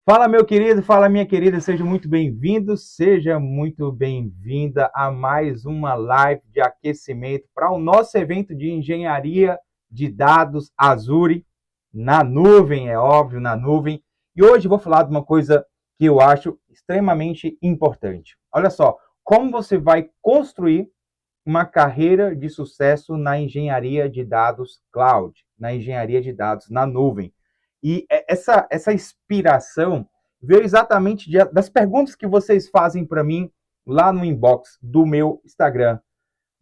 Fala, meu querido, fala, minha querida, seja muito bem-vindo, seja muito bem-vinda a mais uma live de aquecimento para o nosso evento de engenharia de dados Azure na nuvem, é óbvio, na nuvem. E hoje eu vou falar de uma coisa que eu acho extremamente importante. Olha só, como você vai construir uma carreira de sucesso na engenharia de dados cloud, na engenharia de dados na nuvem. E essa inspiração veio exatamente das perguntas que vocês fazem para mim lá no inbox do meu Instagram.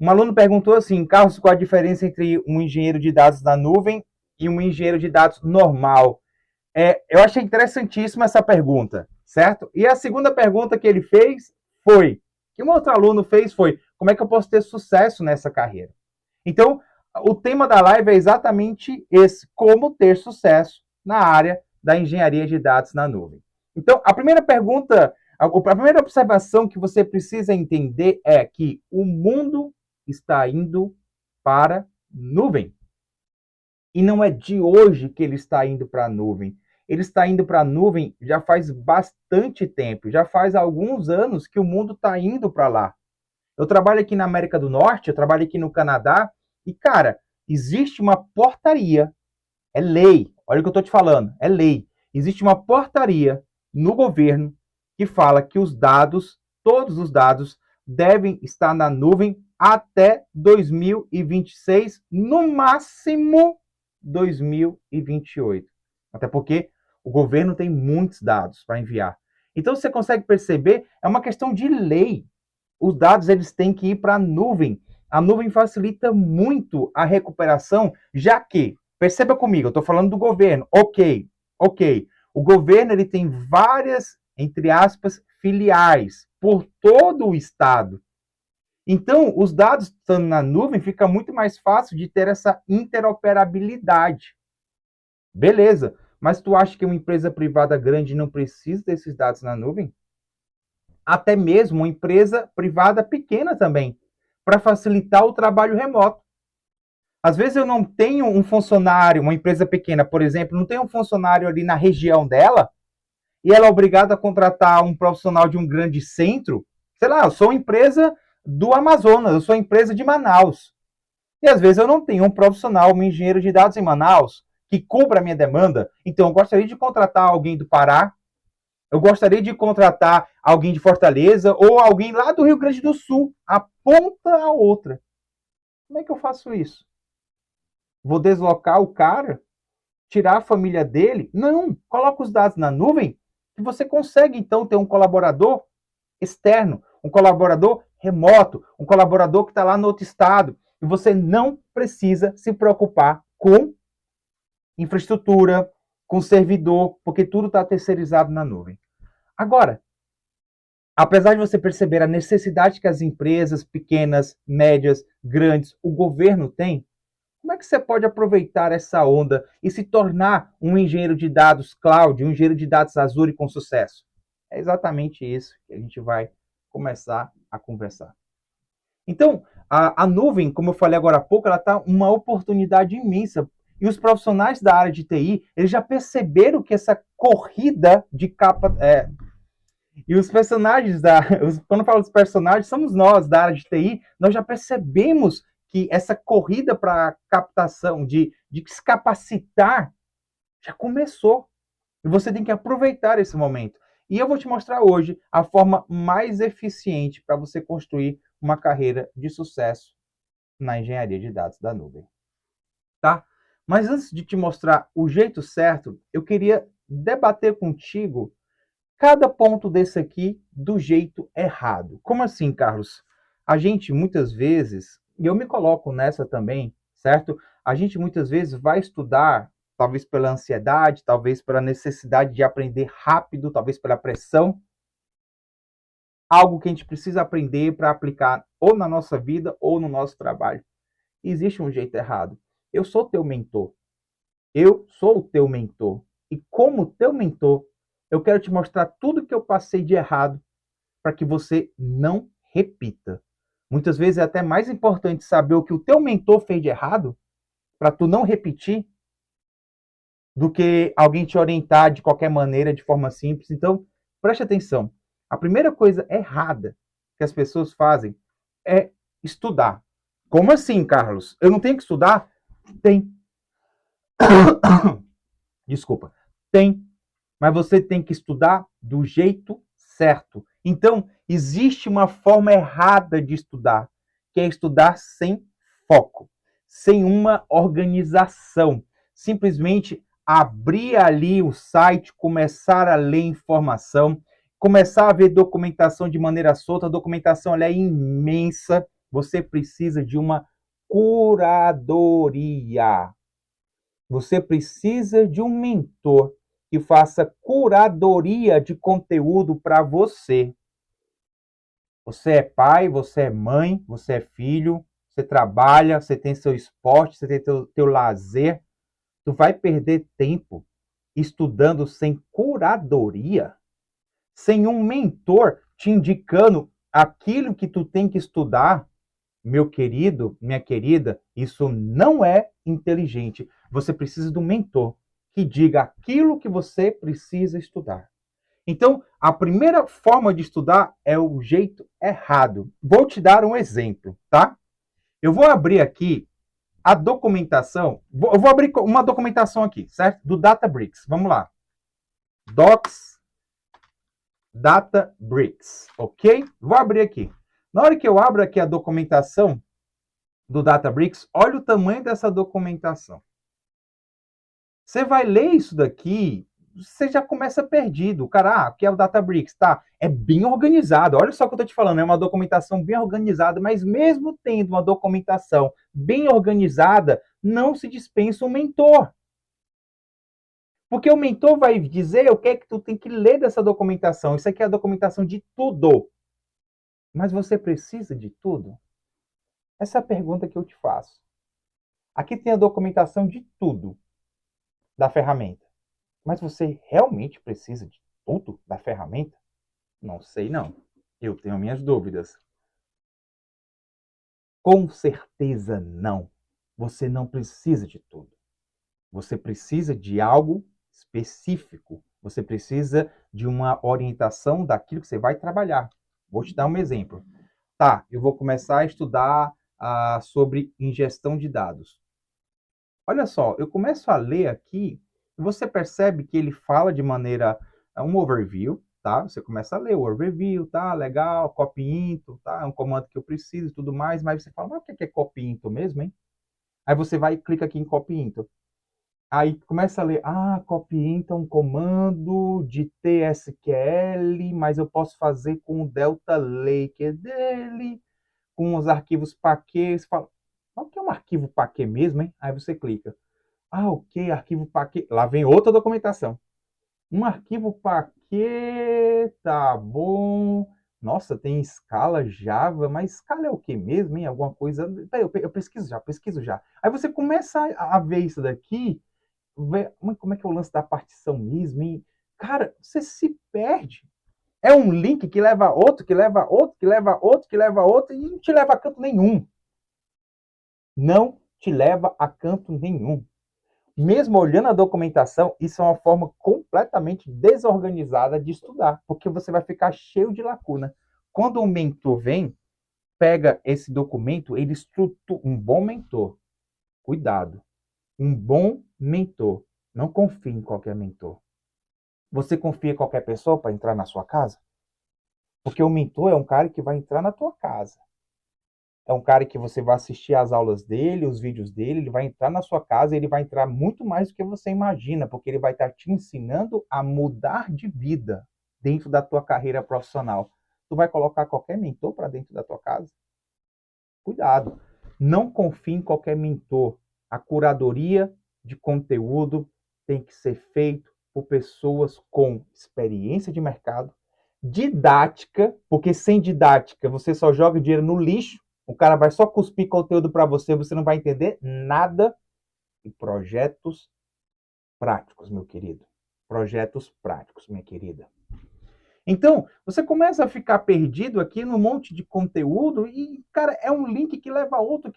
Um aluno perguntou assim, Carlos, qual a diferença entre um engenheiro de dados na nuvem e um engenheiro de dados normal? Eu achei interessantíssima essa pergunta, certo? E a segunda pergunta que ele fez foi, que um outro aluno fez foi, como é que eu posso ter sucesso nessa carreira? Então, o tema da live é exatamente esse, como ter sucesso na área da engenharia de dados na nuvem. Então, a primeira pergunta, a primeira observação que você precisa entender é que o mundo está indo para nuvem. E não é de hoje que ele está indo para a nuvem. Ele está indo para a nuvem já faz bastante tempo, já faz alguns anos que o mundo está indo para lá. Eu trabalho aqui na América do Norte, eu trabalho aqui no Canadá, e, cara, existe uma portaria, é lei, olha o que eu estou te falando, é lei. Existe uma portaria no governo que fala que os dados, todos os dados, devem estar na nuvem até 2026, no máximo 2028. Até porque o governo tem muitos dados para enviar. Então você consegue perceber, é uma questão de lei. Os dados eles têm que ir para a nuvem. A nuvem facilita muito a recuperação, já que, perceba comigo, eu estou falando do governo, ok. O governo ele tem várias, entre aspas, filiais por todo o estado. Então, os dados estando na nuvem, fica muito mais fácil de ter essa interoperabilidade. Beleza, mas tu acha que uma empresa privada grande não precisa desses dados na nuvem? Até mesmo uma empresa privada pequena também, para facilitar o trabalho remoto. Às vezes eu não tenho um funcionário, uma empresa pequena, por exemplo, não tem um funcionário ali na região dela, e ela é obrigada a contratar um profissional de um grande centro. Sei lá, eu sou uma empresa do Amazonas, eu sou uma empresa de Manaus. E às vezes eu não tenho um profissional, um engenheiro de dados em Manaus, que cubra a minha demanda. Então eu gostaria de contratar alguém do Pará, eu gostaria de contratar alguém de Fortaleza ou alguém lá do Rio Grande do Sul, a ponta a outra. Como é que eu faço isso? Vou deslocar o cara? Tirar a família dele? Não, coloca os dados na nuvem e você consegue então ter um colaborador externo, um colaborador remoto, um colaborador que está lá no outro estado. E você não precisa se preocupar com infraestrutura, com servidor, porque tudo está terceirizado na nuvem. Agora, apesar de você perceber a necessidade que as empresas pequenas, médias, grandes, o governo tem, como é que você pode aproveitar essa onda e se tornar um engenheiro de dados cloud, um engenheiro de dados Azure com sucesso? É exatamente isso que a gente vai começar a conversar. Então, a nuvem, como eu falei agora há pouco, ela está uma oportunidade imensa. E os profissionais da área de TI, eles já perceberam que essa corrida de capa, e os personagens quando eu falo dos personagens, somos nós da área de TI, nós já percebemos que essa corrida para captação, de se capacitar, já começou. E você tem que aproveitar esse momento. E eu vou te mostrar hoje a forma mais eficiente para você construir uma carreira de sucesso na engenharia de dados da nuvem. Tá? Mas antes de te mostrar o jeito certo, eu queria debater contigo cada ponto desse aqui do jeito errado. Como assim, Carlos? A gente muitas vezes, e eu me coloco nessa também, certo? A gente muitas vezes vai estudar, talvez pela ansiedade, talvez pela necessidade de aprender rápido, talvez pela pressão, algo que a gente precisa aprender para aplicar ou na nossa vida ou no nosso trabalho. Existe um jeito errado. Eu sou teu mentor. Eu sou o teu mentor. E como teu mentor, eu quero te mostrar tudo que eu passei de errado para que você não repita. Muitas vezes é até mais importante saber o que o teu mentor fez de errado para tu não repetir do que alguém te orientar de qualquer maneira, de forma simples. Então, preste atenção. A primeira coisa errada que as pessoas fazem é estudar. Como assim, Carlos? Eu não tenho que estudar? Tem. Desculpa. Tem. Mas você tem que estudar do jeito certo. Então, existe uma forma errada de estudar, que é estudar sem foco, sem uma organização. Simplesmente abrir ali o site, começar a ler informação, começar a ver documentação de maneira solta. A documentação ela é imensa. Você precisa de uma curadoria. Você precisa de um mentor que faça curadoria de conteúdo para você. Você é pai, você é mãe, você é filho, você trabalha, você tem seu esporte, você tem teu lazer. Tu vai perder tempo estudando sem curadoria, sem um mentor te indicando aquilo que tu tem que estudar. Meu querido, minha querida, isso não é inteligente. Você precisa de um mentor que diga aquilo que você precisa estudar. Então, a primeira forma de estudar é o jeito errado. Vou te dar um exemplo, tá? Eu vou abrir aqui a documentação. Eu vou abrir uma documentação aqui, certo? Do Databricks. Vamos lá. Docs Databricks, ok? Vou abrir aqui. Na hora que eu abro aqui a documentação do Databricks, olha o tamanho dessa documentação. Você vai ler isso daqui, você já começa perdido. O cara, aqui é o Databricks, tá? É bem organizado. Olha só o que eu tô te falando, é uma documentação bem organizada, mas mesmo tendo uma documentação bem organizada, não se dispensa um mentor. Porque o mentor vai dizer o que é que tu tem que ler dessa documentação. Isso aqui é a documentação de tudo. Mas você precisa de tudo? Essa é a pergunta que eu te faço. Aqui tem a documentação de tudo da ferramenta. Mas você realmente precisa de tudo da ferramenta? Não sei não. Eu tenho minhas dúvidas. Com certeza não. Você não precisa de tudo. Você precisa de algo específico. Você precisa de uma orientação daquilo que você vai trabalhar. Vou te dar um exemplo. Tá, eu vou começar a estudar sobre ingestão de dados. Olha só, eu começo a ler aqui, e você percebe que ele fala de maneira, um overview, tá? Você começa a ler o overview, tá? Legal, copy into, tá? É um comando que eu preciso e tudo mais, mas você fala, mas o que é copy into mesmo, hein? Aí você vai e clica aqui em copy into. Aí começa a ler, copy into é um comando de TSQL, mas eu posso fazer com o Delta Lake dele, com os arquivos Paquet. Você fala, o que é um arquivo Paquet mesmo, hein? Aí você clica. Ok, arquivo Paquet. Lá vem outra documentação. Um arquivo Paquet, tá bom. Nossa, tem escala Java, mas escala é o que mesmo, hein? Alguma coisa. Peraí, eu pesquiso já. Aí você começa a ver isso daqui, ver como é que é o lance da partição mesmo, hein? Cara, você se perde. É um link que leva a outro, que leva a outro, que leva a outro, que leva a outro, e não te leva a canto nenhum. Não te leva a canto nenhum. Mesmo olhando a documentação, isso é uma forma completamente desorganizada de estudar, porque você vai ficar cheio de lacuna. Quando o mentor vem, pega esse documento, ele estrutura um bom mentor. Cuidado. Um bom mentor. Não confie em qualquer mentor. Você confia em qualquer pessoa para entrar na sua casa? Porque o mentor é um cara que vai entrar na tua casa. É um cara que você vai assistir às aulas dele, os vídeos dele, ele vai entrar na sua casa, ele vai entrar muito mais do que você imagina, porque ele vai estar te ensinando a mudar de vida dentro da tua carreira profissional. Tu vai colocar qualquer mentor para dentro da tua casa? Cuidado. Não confie em qualquer mentor. A curadoria de conteúdo tem que ser feito por pessoas com experiência de mercado, didática, porque sem didática você só joga dinheiro no lixo, o cara vai só cuspir conteúdo para você, você não vai entender nada, e projetos práticos, meu querido. Projetos práticos, minha querida. Então, você começa a ficar perdido aqui num monte de conteúdo e, cara, é um link que leva a outro,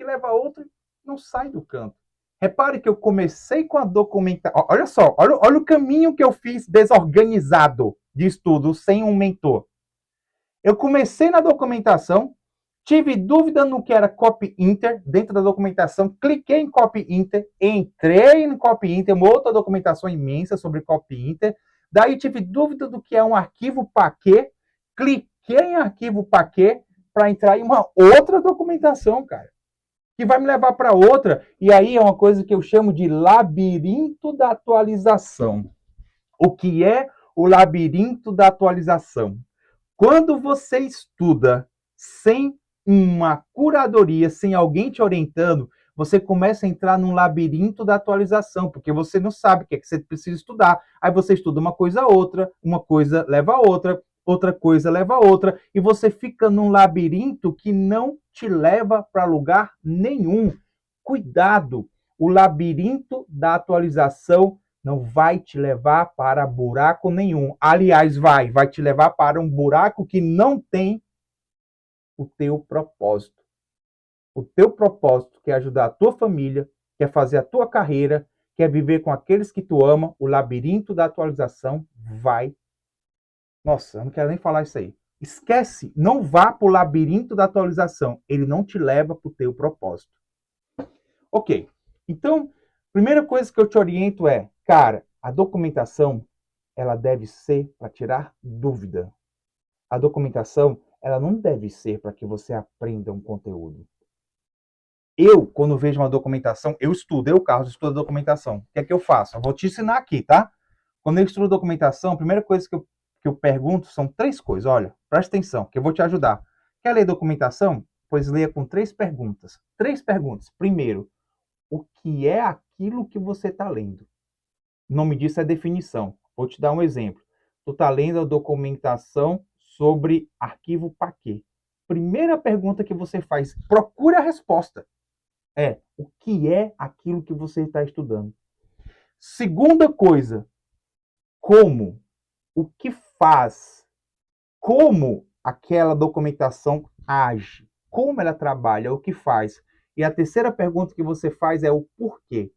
não sai do canto. Repare que eu comecei com a documentação. Olha só, olha o caminho que eu fiz desorganizado de estudo, sem um mentor. Eu comecei na documentação, tive dúvida no que era Copy Inter, dentro da documentação, cliquei em Copy Inter, entrei em Copy Inter, uma outra documentação imensa sobre Copy Inter, daí tive dúvida do que é um arquivo Paquet, cliquei em arquivo Paquet para entrar em uma outra documentação, cara, que vai me levar para outra, e aí é uma coisa que eu chamo de labirinto da atualização. O que é o labirinto da atualização? Quando você estuda sem uma curadoria, sem alguém te orientando, você começa a entrar num labirinto da atualização, porque você não sabe o que é que você precisa estudar. Aí você estuda uma coisa uma coisa leva a outra coisa leva a outra, e você fica num labirinto que não te leva para lugar nenhum. Cuidado! O labirinto da atualização não vai te levar para buraco nenhum. Aliás, vai te levar para um buraco que não tem o teu propósito. O teu propósito que é ajudar a tua família, quer fazer a tua carreira, quer viver com aqueles que tu ama, o labirinto da atualização vai. Nossa, eu não quero nem falar isso aí. Esquece, não vá para o labirinto da atualização. Ele não te leva para o teu propósito. Ok, então, primeira coisa que eu te oriento é, cara, a documentação, ela deve ser para tirar dúvida. A documentação, ela não deve ser para que você aprenda um conteúdo. Eu, quando vejo uma documentação, Carlos, estudo a documentação. O que é que eu faço? Eu vou te ensinar aqui, tá? Quando eu estudo documentação, a primeira coisa que eu pergunto são 3 coisas. Olha, presta atenção, que eu vou te ajudar. Quer ler documentação? Pois leia com 3 perguntas. 3 perguntas. Primeiro, o que é aquilo que você está lendo? O nome disso é definição. Vou te dar um exemplo. Tu está lendo a documentação sobre arquivo Paquet. Primeira pergunta que você faz, procura a resposta. O que é aquilo que você está estudando? Segunda coisa, como? O que faz? Como aquela documentação age? Como ela trabalha? O que faz? E a terceira pergunta que você faz é o porquê.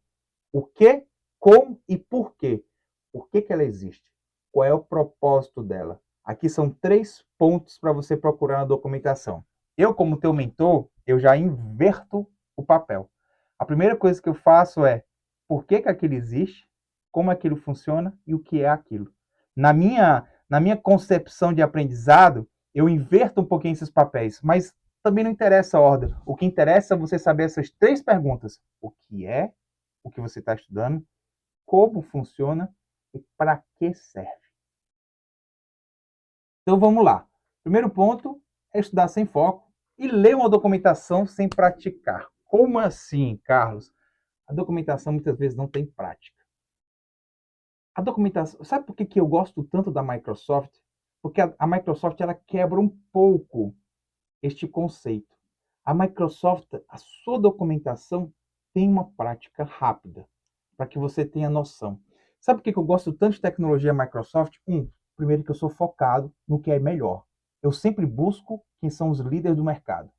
O que, como e porquê. Por que ela existe? Qual é o propósito dela? Aqui são 3 pontos para você procurar na documentação. Eu, como teu mentor, eu já inverto o papel. A primeira coisa que eu faço é por que aquilo existe, como aquilo funciona e o que é aquilo. Na minha concepção de aprendizado, eu inverto um pouquinho esses papéis, mas também não interessa a ordem. O que interessa é você saber essas 3 perguntas. O que é, o que você está estudando, como funciona e para que serve. Então vamos lá. Primeiro ponto é estudar sem foco e ler uma documentação sem praticar. Como assim, Carlos? A documentação muitas vezes não tem prática. A documentação, sabe por que eu gosto tanto da Microsoft? Porque a Microsoft ela quebra um pouco este conceito. A Microsoft, a sua documentação tem uma prática rápida, para que você tenha noção. Sabe por que eu gosto tanto de tecnologia Microsoft? Primeiro que eu sou focado no que é melhor. Eu sempre busco quem são os líderes do mercado.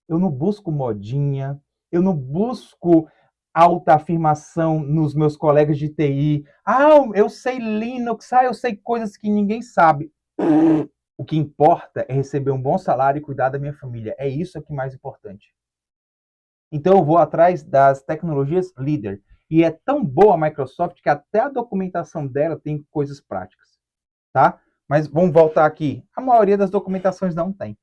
Eu não busco modinha, eu não busco alta afirmação nos meus colegas de TI. Eu sei Linux, eu sei coisas que ninguém sabe. O que importa é receber um bom salário e cuidar da minha família. É isso que é mais importante. Então eu vou atrás das tecnologias líder. E é tão boa a Microsoft que até a documentação dela tem coisas práticas. Tá? Mas vamos voltar aqui. A maioria das documentações não tem.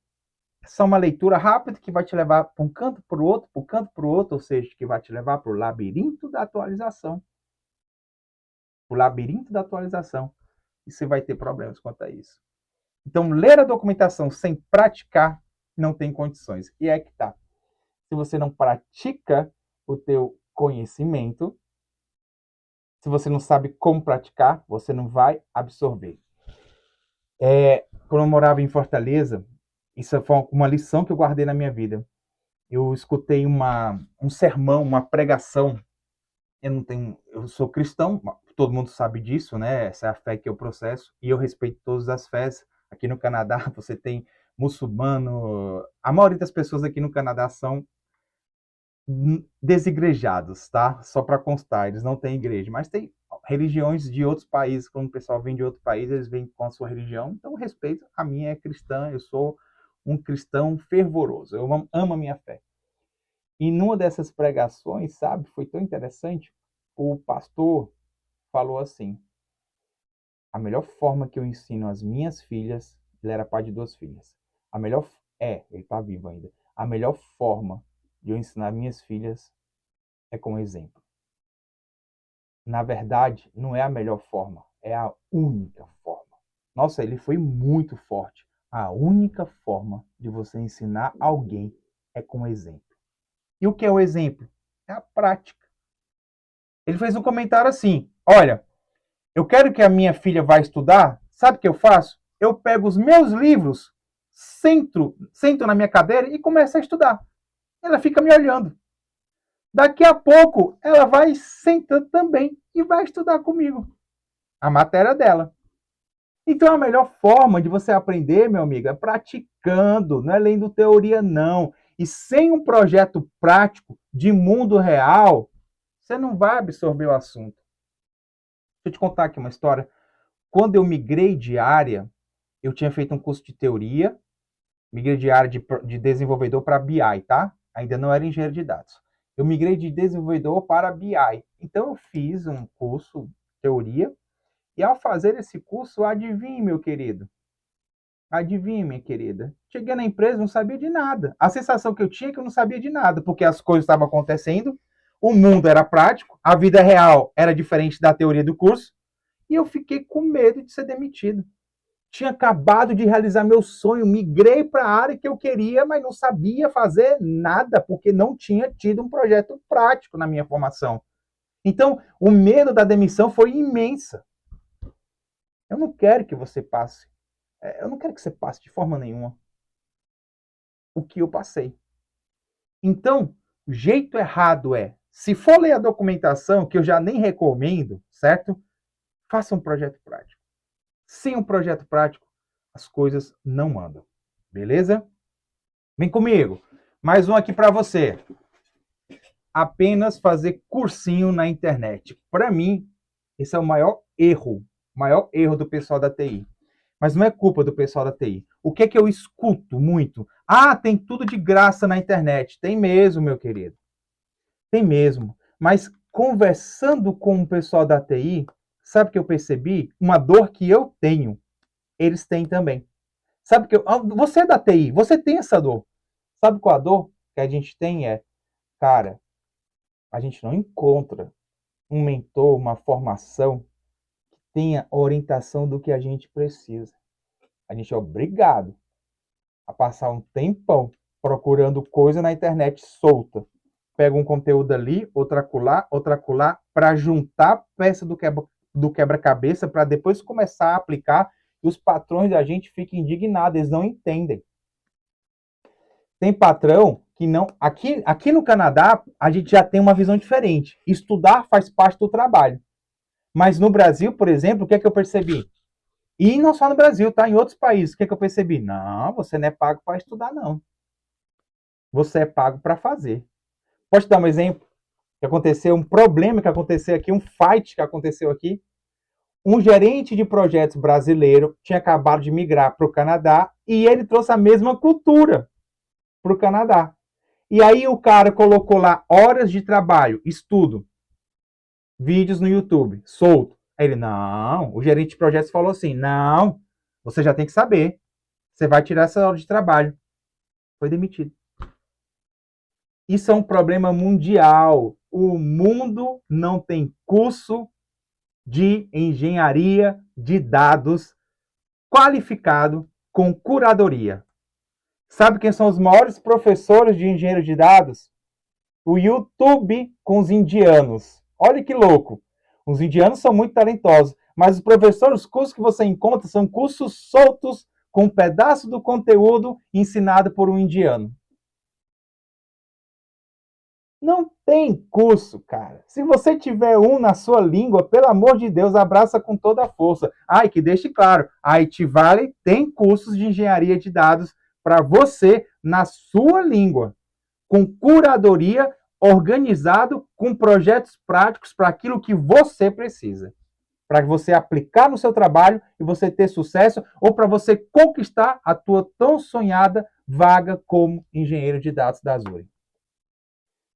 É só uma leitura rápida que vai te levar para um canto para o outro, para o canto para o outro, ou seja, que vai te levar para o labirinto da atualização. O labirinto da atualização. E você vai ter problemas quanto a isso. Então, ler a documentação sem praticar não tem condições. E é que tá. Se você não pratica o teu conhecimento, se você não sabe como praticar, você não vai absorver. Quando eu morava em Fortaleza, isso foi uma lição que eu guardei na minha vida. Eu escutei um sermão, uma pregação. Eu sou cristão, todo mundo sabe disso, né? Essa é a fé que eu processo e eu respeito todas as fés. Aqui no Canadá você tem muçulmano, a maioria das pessoas aqui no Canadá são desigrejados, tá? Só para constar, eles não têm igreja, mas tem religiões de outros países. Quando o pessoal vem de outro país, eles vêm com a sua religião. Então, respeito, a minha é cristã, eu sou um cristão fervoroso, eu amo a minha fé. E numa dessas pregações, sabe, foi tão interessante, o pastor falou assim: a melhor forma que eu ensino as minhas filhas, ele era pai de 2 filhas, a melhor, ele está vivo ainda, a melhor forma de eu ensinar minhas filhas é com exemplo. Na verdade, não é a melhor forma, é a única forma. Nossa, ele foi muito forte. A única forma de você ensinar alguém é com exemplo. E o que é o exemplo? É a prática. Ele fez um comentário assim: olha, eu quero que a minha filha vá estudar, sabe o que eu faço? Eu pego os meus livros, sento na minha cadeira e começo a estudar. Ela fica me olhando. Daqui a pouco, ela vai sentando também e vai estudar comigo a matéria dela. Então, a melhor forma de você aprender, meu amigo, é praticando, não é lendo teoria, não. E sem um projeto prático de mundo real, você não vai absorver o assunto. Deixa eu te contar aqui uma história. Quando eu migrei de área, eu tinha feito um curso de teoria, migrei de área de desenvolvedor para BI, tá? Ainda não era engenheiro de dados. Eu migrei de desenvolvedor para BI. Então, eu fiz um curso de teoria, e ao fazer esse curso, adivinhe, meu querido, adivinhe, minha querida, cheguei na empresa, não sabia de nada. A sensação que eu tinha é que eu não sabia de nada, porque as coisas estavam acontecendo, o mundo era prático, a vida real era diferente da teoria do curso, e eu fiquei com medo de ser demitido. Tinha acabado de realizar meu sonho, migrei para a área que eu queria, mas não sabia fazer nada, porque não tinha tido um projeto prático na minha formação. Então, o medo da demissão foi imensa. Eu não quero que você passe. Eu não quero que você passe de forma nenhuma o que eu passei. Então, o jeito errado é, se for ler a documentação, que eu já nem recomendo, certo? Faça um projeto prático. Sem um projeto prático, as coisas não andam. Beleza? Vem comigo. Mais um aqui para você. Apenas fazer cursinho na internet. Para mim, esse é o maior erro do pessoal da TI. Mas não é culpa do pessoal da TI. O que é que eu escuto muito? Ah, tem tudo de graça na internet. Tem mesmo, meu querido. Tem mesmo. Mas conversando com o pessoal da TI, sabe o que eu percebi? Uma dor que eu tenho, eles têm também. Sabe que você é da TI, você tem essa dor. Sabe qual a dor que a gente tem é, cara, a gente não encontra um mentor, uma formação que tenha orientação do que a gente precisa. A gente é obrigado a passar um tempão procurando coisa na internet solta. Pega um conteúdo ali, outra acolá, para juntar peça do quebra-cabeça, para depois começar a aplicar, e os patrões da gente ficam indignados, eles não entendem. Tem patrão que não... Aqui no Canadá, a gente já tem uma visão diferente. Estudar faz parte do trabalho. Mas no Brasil, por exemplo, o que é que eu percebi? E não só no Brasil, tá? Em outros países, o que é que eu percebi? Não, você não é pago para estudar, não. Você é pago para fazer. Posso te dar um exemplo que aconteceu, um problema que aconteceu aqui, um fight que aconteceu aqui? Um gerente de projetos brasileiro tinha acabado de migrar para o Canadá e ele trouxe a mesma cultura para o Canadá. E aí o cara colocou lá horas de trabalho, estudo, vídeos no YouTube, solto. Aí ele, não, o gerente de projetos falou assim, não, você já tem que saber, você vai tirar essa hora de trabalho. Foi demitido. Isso é um problema mundial. O mundo não tem curso de engenharia de dados qualificado com curadoria. Sabe quem são os maiores professores de engenharia de dados? O YouTube com os indianos. Olha que louco. Os indianos são muito talentosos, mas os professores, os cursos que você encontra são cursos soltos com um pedaço do conteúdo ensinado por um indiano. Não tem curso, cara. Se você tiver um na sua língua, pelo amor de Deus, abraça com toda a força. Ah, e que deixe claro, a IT Valley tem cursos de engenharia de dados para você na sua língua, com curadoria organizado com projetos práticos para aquilo que você precisa. Para você aplicar no seu trabalho e você ter sucesso, ou para você conquistar a tua tão sonhada vaga como engenheiro de dados da Azure.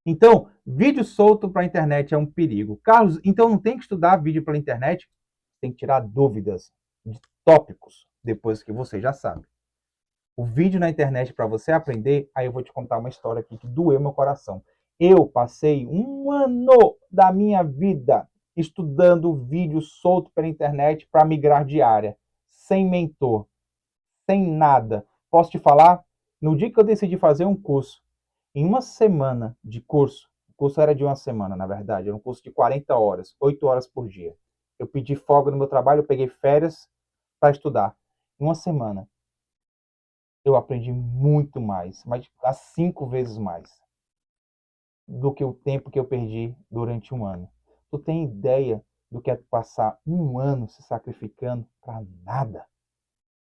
Então, vídeo solto para a internet é um perigo. Carlos, então não tem que estudar vídeo pela internet? Tem que tirar dúvidas de tópicos depois que você já sabe. O vídeo na internet para você aprender, aí eu vou te contar uma história aqui que doeu meu coração. Eu passei 1 ano da minha vida estudando vídeo solto pela internet para migrar de área, sem mentor, sem nada. Posso te falar? No dia que eu decidi fazer um curso, em 1 semana de curso, o curso era de 1 semana, na verdade, era um curso de 40 horas, 8 horas por dia. Eu pedi folga no meu trabalho, eu peguei férias para estudar. Em 1 semana, eu aprendi muito mais, mas a 5 vezes mais do que o tempo que eu perdi durante 1 ano. Tu tem ideia do que é passar 1 ano se sacrificando para nada?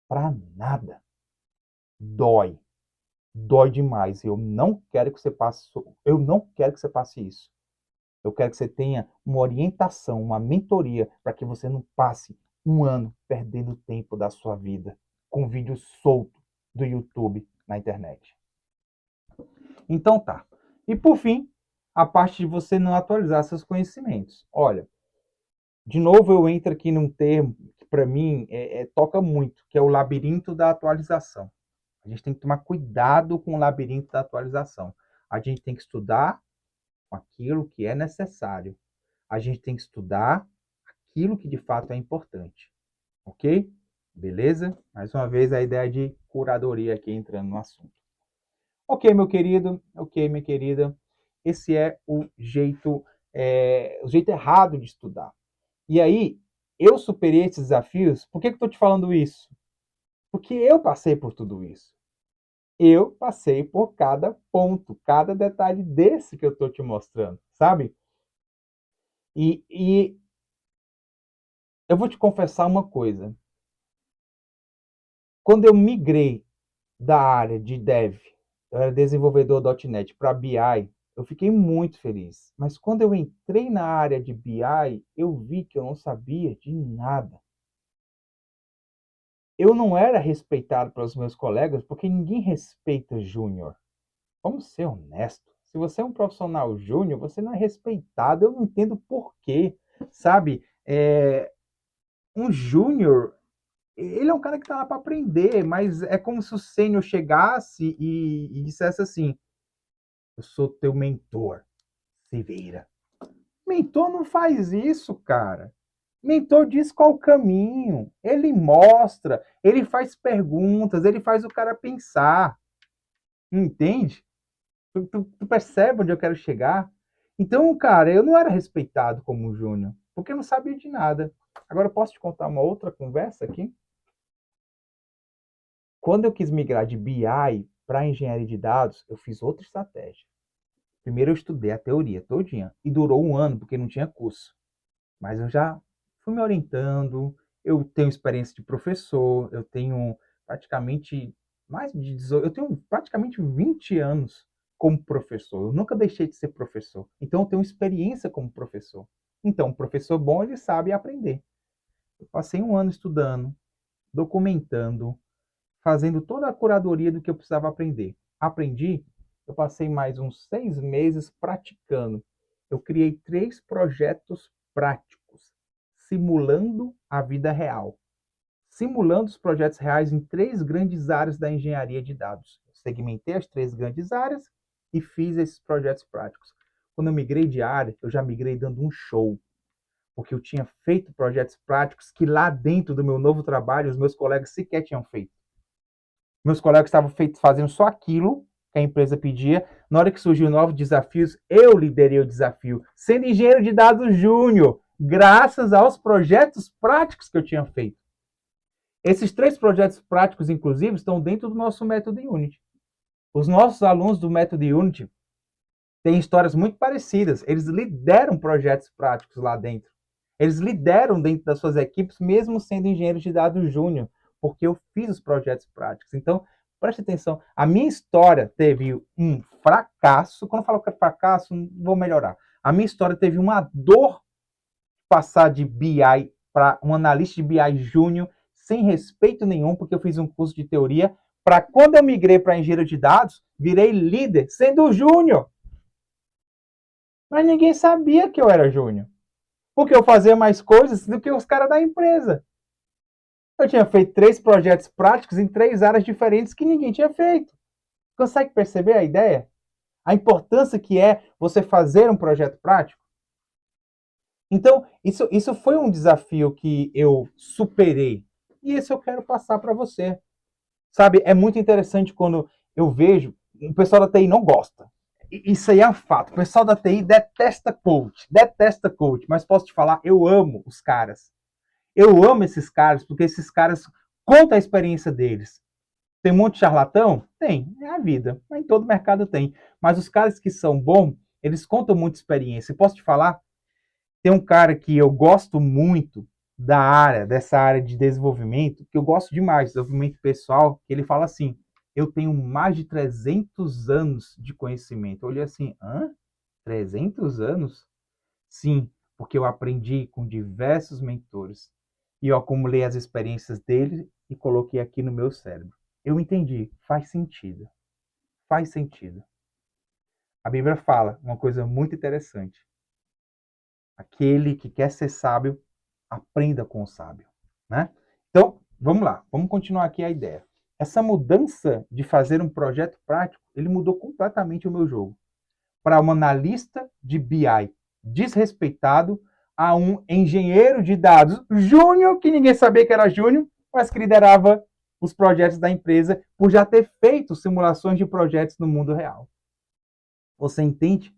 Para nada. Dói. Dói demais. Eu não quero que você passe isso. Eu quero que você tenha uma orientação, uma mentoria, para que você não passe 1 ano perdendo tempo da sua vida com vídeo solto do YouTube na internet. Então tá. E por fim, a parte de você não atualizar seus conhecimentos. Olha, de novo eu entro aqui num termo que para mim toca muito, que é o labirinto da atualização. A gente tem que tomar cuidado com o labirinto da atualização. A gente tem que estudar aquilo que é necessário. A gente tem que estudar aquilo que de fato é importante. Ok? Beleza? Mais uma vez a ideia de curadoria aqui entrando no assunto. Ok, meu querido, ok, minha querida. Esse é o jeito errado de estudar. E aí, eu superei esses desafios. Por que eu estou te falando isso? Porque eu passei por tudo isso. Eu passei por cada ponto, cada detalhe desse que eu estou te mostrando, sabe? E eu vou te confessar uma coisa. Quando eu migrei da área de dev, eu era desenvolvedor .NET, para BI, eu fiquei muito feliz. Mas quando eu entrei na área de BI, eu vi que eu não sabia de nada. Eu não era respeitado pelos meus colegas, porque ninguém respeita júnior. Vamos ser honestos. Se você é um profissional júnior, você não é respeitado. Eu não entendo por quê, sabe? Um júnior, ele é um cara que está lá para aprender, mas é como se o sênior chegasse e dissesse assim: eu sou teu mentor, se vira. Mentor não faz isso, cara. Mentor diz qual o caminho, ele mostra, ele faz perguntas, ele faz o cara pensar. Entende? Tu percebe onde eu quero chegar? Então, cara, eu não era respeitado como júnior, porque eu não sabia de nada. Agora, eu posso te contar uma outra conversa aqui? Quando eu quis migrar de BI para engenharia de dados, eu fiz outra estratégia. Primeiro eu estudei a teoria todinha, e durou 1 ano, porque não tinha curso. Mas eu já fui me orientando, eu tenho experiência de professor, eu tenho praticamente eu tenho praticamente 20 anos como professor. Eu nunca deixei de ser professor. Então eu tenho experiência como professor. Então, um professor bom, ele sabe aprender. Eu passei 1 ano estudando, documentando, fazendo toda a curadoria do que eu precisava aprender. Aprendi, eu passei mais uns 6 meses praticando. Eu criei 3 projetos práticos, simulando a vida real. Simulando os projetos reais em 3 grandes áreas da engenharia de dados. Eu segmentei as 3 grandes áreas e fiz esses projetos práticos. Quando eu migrei de área, eu já migrei dando um show, porque eu tinha feito projetos práticos que lá dentro do meu novo trabalho, os meus colegas sequer tinham feito. Meus colegas estavam fazendo só aquilo que a empresa pedia. Na hora que surgiu novos desafios, eu liderei o desafio, sendo engenheiro de dados júnior, graças aos projetos práticos que eu tinha feito. Esses 3 projetos práticos, inclusive, estão dentro do nosso método Unity. Os nossos alunos do método Unity têm histórias muito parecidas. Eles lideram projetos práticos lá dentro. Eles lideram dentro das suas equipes, mesmo sendo engenheiros de dados júnior, porque eu fiz os projetos práticos. Então, preste atenção. A minha história teve um fracasso. Quando eu falo que é fracasso, não vou melhorar. A minha história teve uma dor passar de BI para um analista de BI júnior, sem respeito nenhum, porque eu fiz um curso de teoria, para quando eu migrei para engenheiro de dados, virei líder, sendo júnior. Mas ninguém sabia que eu era júnior, porque eu fazia mais coisas do que os caras da empresa. Eu tinha feito 3 projetos práticos em 3 áreas diferentes que ninguém tinha feito. Consegue perceber a ideia? A importância que é você fazer um projeto prático? Então, isso foi um desafio que eu superei. E esse eu quero passar para você. Sabe, é muito interessante quando eu vejo, o pessoal da TI não gosta. Isso aí é um fato. O pessoal da TI detesta coach, mas posso te falar, eu amo os caras. Eu amo esses caras, porque esses caras contam a experiência deles. Tem um monte de charlatão? Tem, é a vida. Em todo mercado tem. Mas os caras que são bons, eles contam muita experiência. E posso te falar, tem um cara que eu gosto muito dessa área de desenvolvimento, que eu gosto demais, desenvolvimento pessoal, que ele fala assim, eu tenho mais de 300 anos de conhecimento. Eu olhei assim, hã? 300 anos? Sim, porque eu aprendi com diversos mentores e eu acumulei as experiências dele e coloquei aqui no meu cérebro. Eu entendi, faz sentido. Faz sentido. A Bíblia fala uma coisa muito interessante. Aquele que quer ser sábio, aprenda com o sábio, né? Então, vamos lá, vamos continuar aqui a ideia. Essa mudança de fazer um projeto prático, ele mudou completamente o meu jogo. Para um analista de BI desrespeitado a um engenheiro de dados júnior, que ninguém sabia que era júnior, mas que liderava os projetos da empresa por já ter feito simulações de projetos no mundo real. Você entende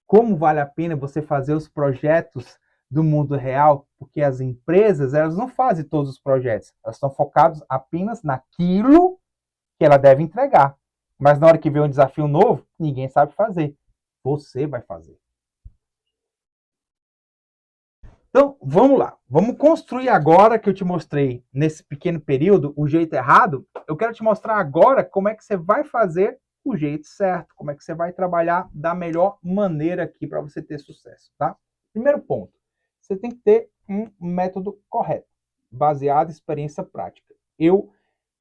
como vale a pena você fazer os projetos do mundo real? Porque as empresas, elas não fazem todos os projetos. Elas estão focadas apenas naquilo que ela deve entregar. Mas na hora que vem um desafio novo, ninguém sabe fazer. Você vai fazer. Então, vamos lá. Vamos construir agora que eu te mostrei nesse pequeno período o jeito errado. Eu quero te mostrar agora como é que você vai fazer o jeito certo, como é que você vai trabalhar da melhor maneira aqui para você ter sucesso, tá? Primeiro ponto, você tem que ter um método correto, baseado em experiência prática. Eu,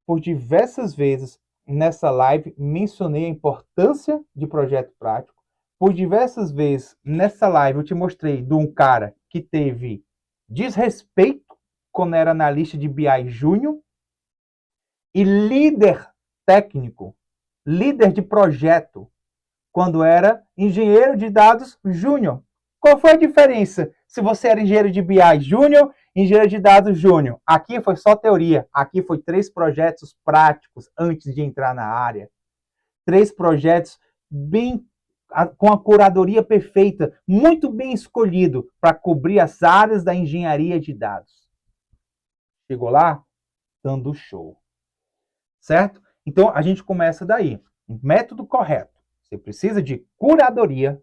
por diversas vezes nessa live, mencionei a importância de projeto prático. Por diversas vezes nessa live eu te mostrei de um cara que teve desrespeito quando era analista de BI júnior e líder técnico, líder de projeto, quando era engenheiro de dados júnior. Qual foi a diferença se você era engenheiro de BI júnior, engenheiro de dados júnior? Aqui foi só teoria, aqui foi 3 projetos práticos antes de entrar na área. 3 projetos bem com a curadoria perfeita, muito bem escolhido para cobrir as áreas da engenharia de dados. Chegou lá? Dando show. Certo? Então, a gente começa daí. Um método correto. Você precisa de curadoria,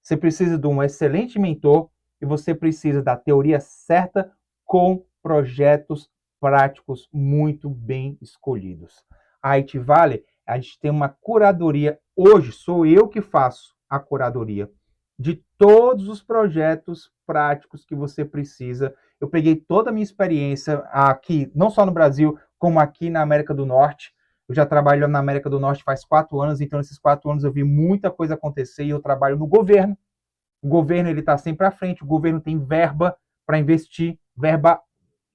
você precisa de um excelente mentor e você precisa da teoria certa com projetos práticos muito bem escolhidos. A IT Valley, a gente tem uma curadoria. Hoje, sou eu que faço a curadoria de todos os projetos práticos que você precisa. Eu peguei toda a minha experiência aqui, não só no Brasil, como aqui na América do Norte. Eu já trabalho na América do Norte faz 4 anos, então nesses 4 anos eu vi muita coisa acontecer e eu trabalho no governo. O governo ele está sempre à frente, o governo tem verba para investir, verba,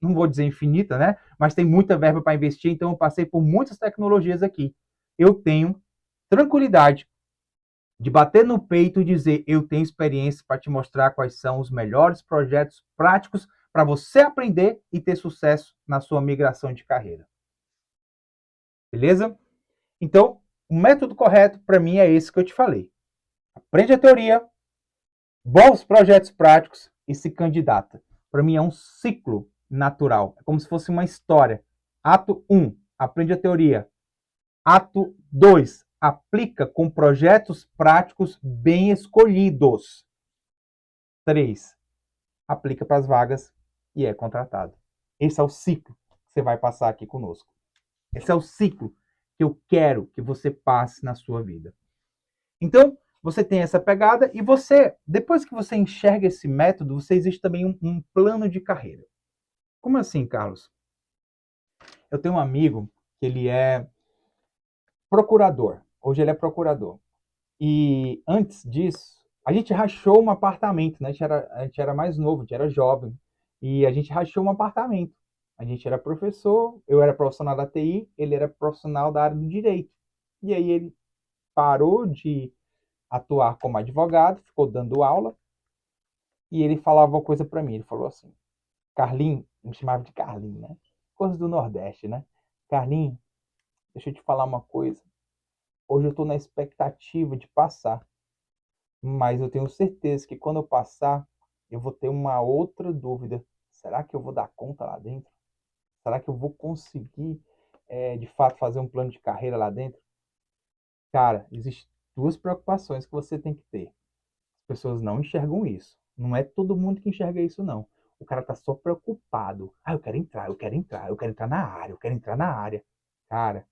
não vou dizer infinita, né? Mas tem muita verba para investir, então eu passei por muitas tecnologias aqui. Eu tenho tranquilidade de bater no peito e dizer, eu tenho experiência para te mostrar quais são os melhores projetos práticos para você aprender e ter sucesso na sua migração de carreira. Beleza? Então, o método correto para mim é esse que eu te falei. Aprende a teoria, bons projetos práticos e se candidata. Para mim é um ciclo natural. É como se fosse uma história. Ato 1, aprende a teoria. Ato 2, aplica com projetos práticos bem escolhidos. 3, aplica para as vagas e é contratado. Esse é o ciclo que você vai passar aqui conosco. Esse é o ciclo que eu quero que você passe na sua vida. Então, você tem essa pegada e você, depois que você enxerga esse método, você existe também um plano de carreira. Como assim, Carlos? Eu tenho um amigo que ele é procurador. Hoje ele é procurador. E antes disso, a gente rachou um apartamento, né? A gente era mais novo, a gente era jovem. E a gente rachou um apartamento. A gente era professor, eu era profissional da TI, ele era profissional da área do direito. E aí ele parou de atuar como advogado, ficou dando aula, e ele falava uma coisa para mim. Ele falou assim: Carlinhos, me chamava de Carlinhos, né? Coisa do Nordeste, né? Carlinhos, deixa eu te falar uma coisa. Hoje eu estou na expectativa de passar, mas eu tenho certeza que quando eu passar, eu vou ter uma outra dúvida. Será que eu vou dar conta lá dentro? Será que eu vou conseguir, de fato, fazer um plano de carreira lá dentro? Cara, existem duas preocupações que você tem que ter. As pessoas não enxergam isso. Não é todo mundo que enxerga isso, não. O cara tá só preocupado. Ah, eu quero entrar, eu quero entrar, eu quero entrar na área, eu quero entrar na área. Cara,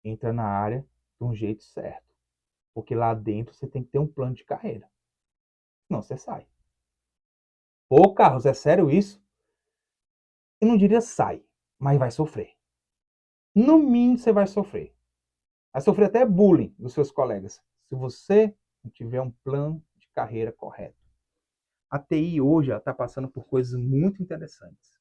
entra na área de um jeito certo. Porque lá dentro você tem que ter um plano de carreira. Senão você sai. Pô, Carlos, é sério isso? Eu não diria sai, mas vai sofrer. No mínimo você vai sofrer. Vai sofrer até bullying dos seus colegas. Se você não tiver um plano de carreira correto. A TI hoje está passando por coisas muito interessantes.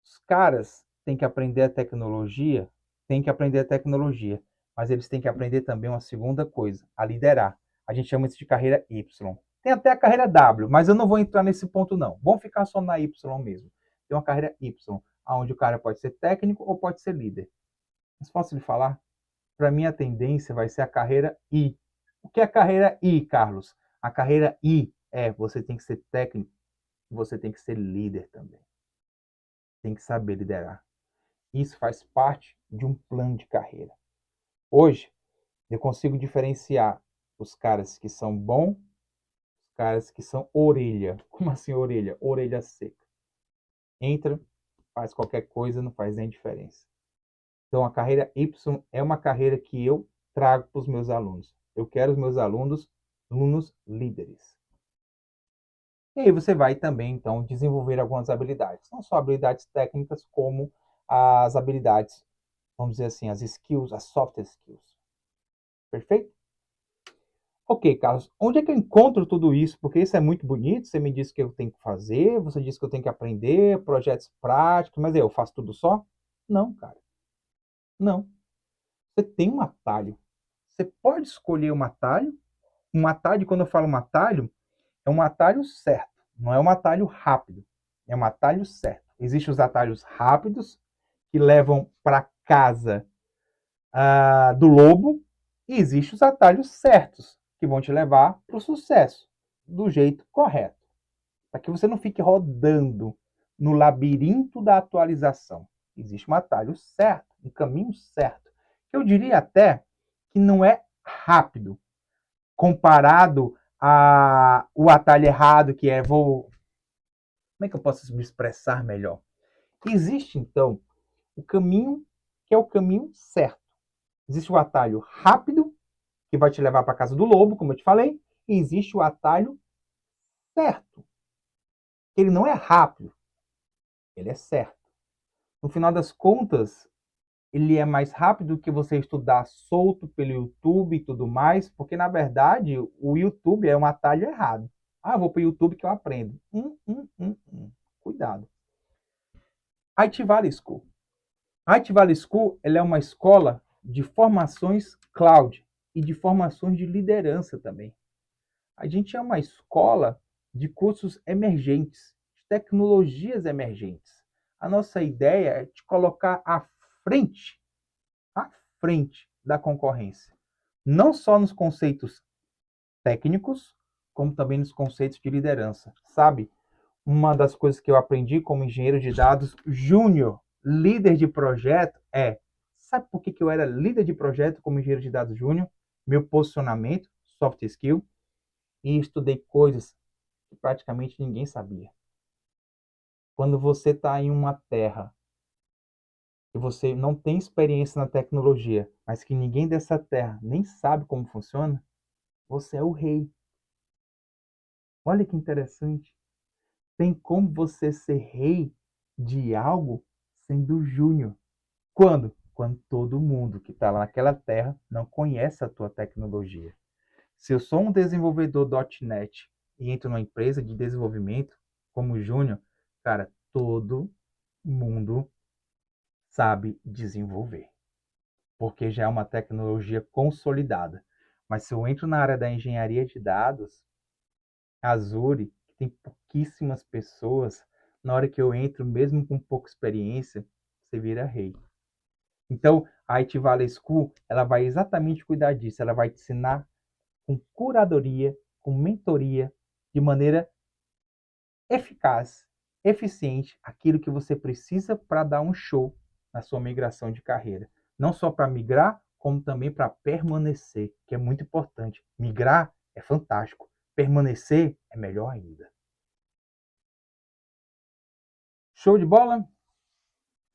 Os caras têm que aprender a tecnologia, têm que aprender a tecnologia, mas eles têm que aprender também uma segunda coisa, a liderar. A gente chama isso de carreira Y. Tem até a carreira W, mas eu não vou entrar nesse ponto não. Vamos ficar só na Y mesmo. Tem uma carreira Y, onde o cara pode ser técnico ou pode ser líder. Mas posso lhe falar? Para mim a tendência vai ser a carreira I. O que é a carreira I, Carlos? A carreira I é você tem que ser técnico, você tem que ser líder também. Tem que saber liderar. Isso faz parte de um plano de carreira. Hoje, eu consigo diferenciar os caras que são bons, os caras que são orelha. Como assim orelha? Orelha seca. Entra, faz qualquer coisa, não faz nem diferença. Então, a carreira Y é uma carreira que eu trago para os meus alunos. Eu quero os meus alunos líderes. E aí você vai também, então, desenvolver algumas habilidades. Não só habilidades técnicas, como as habilidades, vamos dizer assim, as skills, as soft skills. Perfeito? Ok, Carlos, onde é que eu encontro tudo isso? Porque isso é muito bonito, você me disse que eu tenho que fazer, você disse que eu tenho que aprender, projetos práticos, mas eu faço tudo só? Não, cara, não. Você tem um atalho. Você pode escolher um atalho, quando eu falo um atalho, é um atalho certo, não é um atalho rápido, é um atalho certo. Existem os atalhos rápidos, que levam para casa do lobo, e existem os atalhos certos, que vão te levar para o sucesso, do jeito correto. Para que você não fique rodando no labirinto da atualização. Existe um atalho certo, um caminho certo. Eu diria até que não é rápido, comparado ao atalho errado, que é vou. Como é que eu posso me expressar melhor? Existe, então, o caminho que é o caminho certo. Existe o atalho rápido, que vai te levar para a casa do lobo, como eu te falei, e existe o atalho certo. Ele não é rápido, ele é certo. No final das contas, ele é mais rápido que você estudar solto pelo YouTube e tudo mais, porque na verdade o YouTube é um atalho errado. Ah, eu vou para o YouTube que eu aprendo. Cuidado. IT Valley School. A IT Valley School ela é uma escola de formações cloud e de formações de liderança também. A gente é uma escola de cursos emergentes, de tecnologias emergentes. A nossa ideia é te colocar frente, à frente da concorrência. Não só nos conceitos técnicos, como também nos conceitos de liderança. Sabe, uma das coisas que eu aprendi como engenheiro de dados júnior, líder de projeto, sabe por que eu era líder de projeto como engenheiro de dados júnior? Meu posicionamento, soft skill, e estudei coisas que praticamente ninguém sabia. Quando você está em uma terra e você não tem experiência na tecnologia, mas que ninguém dessa terra nem sabe como funciona, Você é o rei. Olha que interessante. Tem como você ser rei de algo sendo júnior. Quando? Quando todo mundo que está lá naquela terra não conhece a tua tecnologia. Se eu sou um desenvolvedor .NET e entro numa empresa de desenvolvimento como júnior, cara, todo mundo sabe desenvolver, porque já é uma tecnologia consolidada. Mas se eu entro na área da engenharia de dados, Azure, que tem pouquíssimas pessoas, na hora que eu entro, mesmo com pouca experiência, você vira rei. Então, a IT Valley School, ela vai exatamente cuidar disso. Ela vai te ensinar com curadoria, com mentoria, de maneira eficaz, eficiente, aquilo que você precisa para dar um show na sua migração de carreira. Não só para migrar, como também para permanecer, que é muito importante. Migrar é fantástico, permanecer é melhor ainda. Show de bola?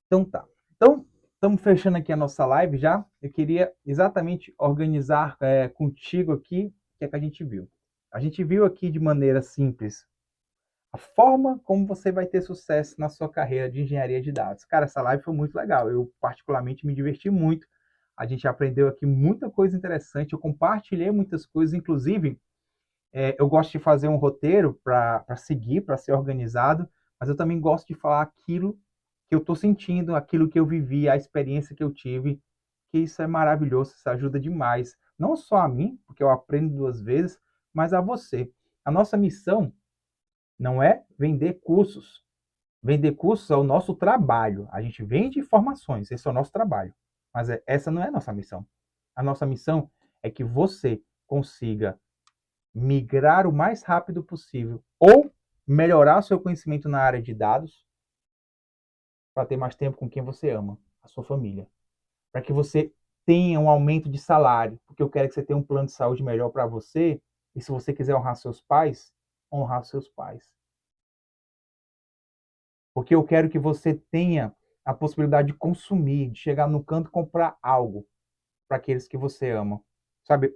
Então tá. Então, estamos fechando aqui a nossa live já. Eu queria exatamente organizar contigo aqui o que é que a gente viu. A gente viu aqui de maneira simples a forma como você vai ter sucesso na sua carreira de engenharia de dados. Cara, essa live foi muito legal. Eu, particularmente, me diverti muito. A gente aprendeu aqui muita coisa interessante. Eu compartilhei muitas coisas, inclusive, eu gosto de fazer um roteiro para seguir, para ser organizado, mas eu também gosto de falar aquilo que eu estou sentindo, aquilo que eu vivi, a experiência que eu tive, que isso é maravilhoso, isso ajuda demais. Não só a mim, porque eu aprendo duas vezes, mas a você. A nossa missão não é vender cursos. Vender cursos é o nosso trabalho. A gente vende informações, esse é o nosso trabalho. Mas essa não é a nossa missão. A nossa missão é que você consiga migrar o mais rápido possível ou melhorar seu conhecimento na área de dados para ter mais tempo com quem você ama, a sua família. Para que você tenha um aumento de salário, porque eu quero que você tenha um plano de saúde melhor para você, e se você quiser honrar seus pais, honrar seus pais. Porque eu quero que você tenha a possibilidade de consumir, de chegar no canto e comprar algo para aqueles que você ama. Sabe,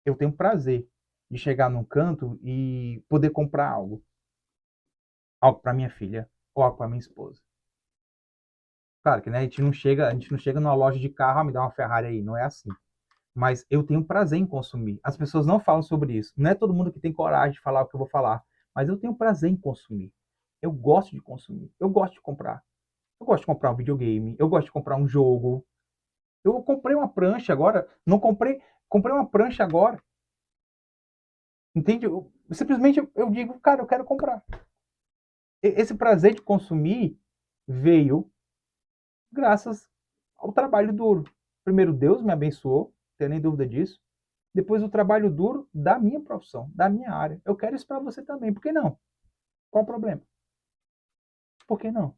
eu tenho prazer de chegar num canto e poder comprar algo. Algo para minha filha ou algo para minha esposa. Claro que né, a gente não chega numa loja de carro, me dá uma Ferrari aí, não é assim. Mas eu tenho prazer em consumir. As pessoas não falam sobre isso. Não é todo mundo que tem coragem de falar o que eu vou falar, mas eu tenho prazer em consumir. Eu gosto de consumir. Eu gosto de comprar. Eu gosto de comprar um videogame, eu gosto de comprar um jogo. Eu comprei uma prancha agora, não comprei, comprei uma prancha agora. Entende? Simplesmente eu digo, cara, eu quero comprar. Esse prazer de consumir veio graças ao trabalho duro. Primeiro, Deus me abençoou, não tenho nem dúvida disso. Depois, o trabalho duro da minha profissão, da minha área. Eu quero isso para você também. Por que não? Qual o problema? Por que não?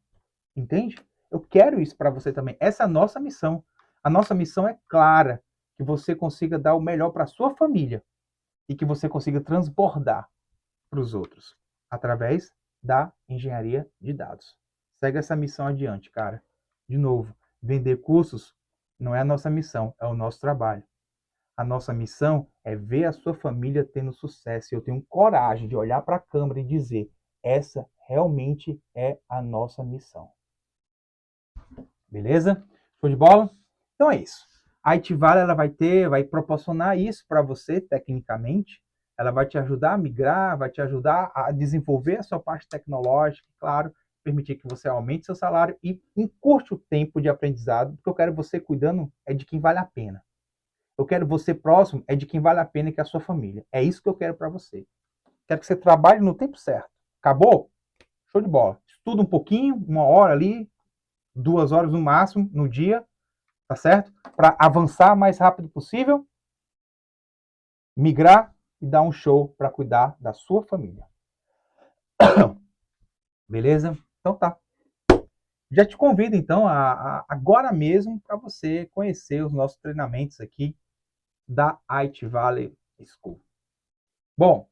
Entende? Eu quero isso para você também. Essa é a nossa missão. A nossa missão é clara, que você consiga dar o melhor para a sua família e que você consiga transbordar para os outros através da engenharia de dados. Segue essa missão adiante, cara. De novo, vender cursos não é a nossa missão, é o nosso trabalho. A nossa missão é ver a sua família tendo sucesso. E eu tenho coragem de olhar para a câmera e dizer: essa realmente é a nossa missão. Beleza? Show de bola? Então é isso. A Itivala ela vai proporcionar isso para você tecnicamente. Ela vai te ajudar a migrar, vai te ajudar a desenvolver a sua parte tecnológica, claro, permitir que você aumente seu salário e encurte o tempo de aprendizado, porque eu quero você cuidando é de quem vale a pena. Eu quero você próximo é de quem vale a pena, que é a sua família. É isso que eu quero para você. Quero que você trabalhe no tempo certo. Acabou? Show de bola. Estuda um pouquinho, uma hora ali, 2 horas no máximo no dia, tá certo? Para avançar o mais rápido possível, migrar e dar um show para cuidar da sua família. Beleza? Então tá. Já te convido então agora mesmo para você conhecer os nossos treinamentos aqui da IT Valley School. Bom,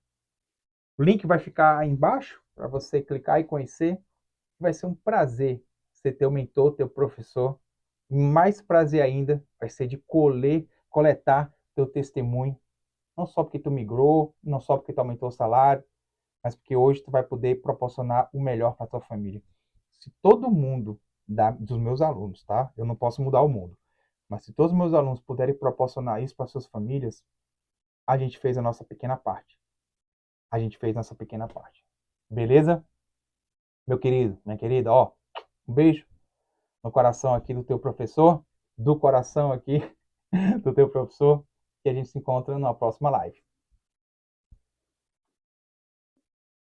o link vai ficar aí embaixo para você clicar e conhecer. Vai ser um prazer ser teu mentor, teu professor. Mais prazer ainda vai ser de coletar teu testemunho não só porque tu migrou, não só porque tu aumentou o salário, mas porque hoje tu vai poder proporcionar o melhor para tua família. Se todo mundo dos meus alunos, tá? Eu não posso mudar o mundo, mas se todos os meus alunos puderem proporcionar isso para suas famílias, a gente fez a nossa pequena parte. A gente fez nossa pequena parte. Beleza? Meu querido, minha querida, ó, um beijo no coração aqui do teu professor, do coração aqui do teu professor, e a gente se encontra na próxima live.